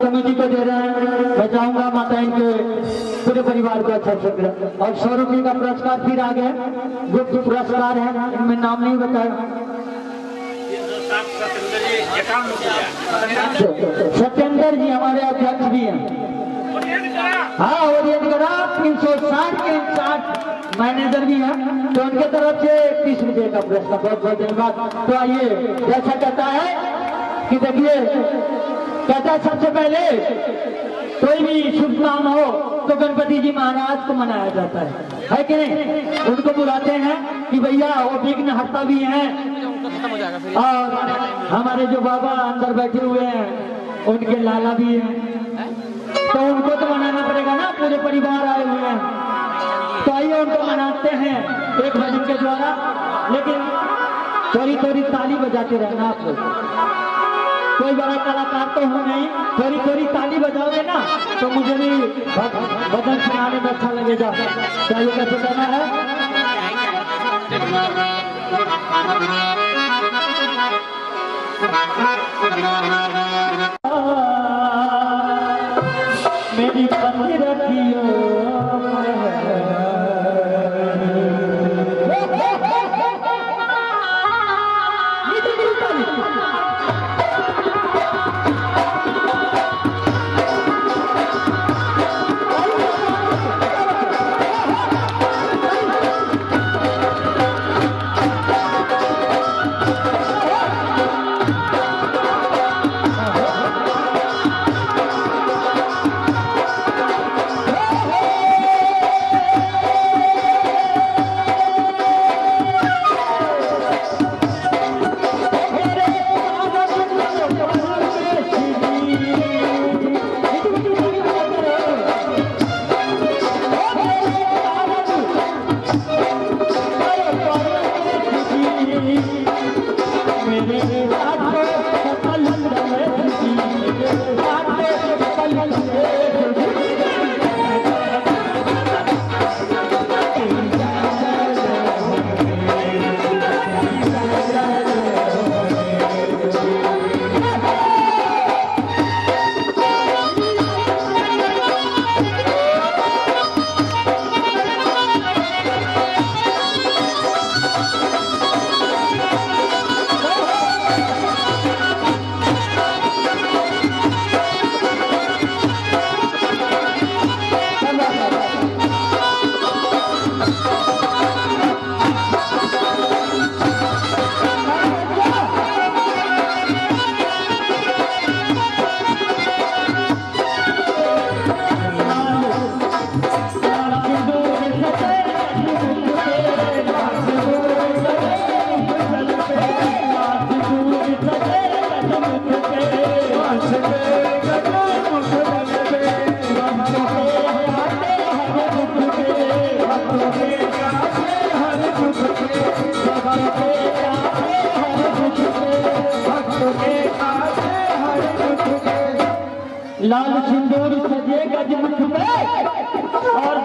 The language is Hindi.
कमेटी को दे रहे हैं। मैं चाहूंगा माता इनके पूरे परिवार को अच्छा से और 100 रुपये का पुरस्कार फिर आ गया, गुप्त पुरस्कार है, इनमें नाम नहीं बताया। सत्येंद्र जी हमारे अध्यक्ष भी हैं। हाँ, और ये 360 के 60 मैनेजर भी हैं, तो उनके तरफ से 30 रुपये का पुरस्कार। बहुत बहुत धन्यवाद। तो आइए, जैसा कहता है कि देखिए, कहता है सबसे पहले कोई भी शुभ काम हो तो गणपति जी महाराज को मनाया जाता है कि नहीं? उनको बुलाते हैं कि भैया वो विघ्न हरता भी हैं, और हमारे जो बाबा अंदर बैठे हुए हैं उनके लाला भी हैं, तो उनको तो मनाना पड़ेगा ना, पूरे परिवार आए हुए हैं। तो आइए उनको मनाते हैं एक भजन के द्वारा, लेकिन थोड़ी थोड़ी ताली बजाते रहना आप लोग। कोई बड़ा कलाकार तो हूँ नहीं, थोड़ी थोड़ी ताली बजाओगे ना तो मुझे भी भजन सुनाने में अच्छा लगेगा। चाहिए कैसे करना है? मेरी पत्नी रखियो लाल सिंदूर सजे गज मुख पे और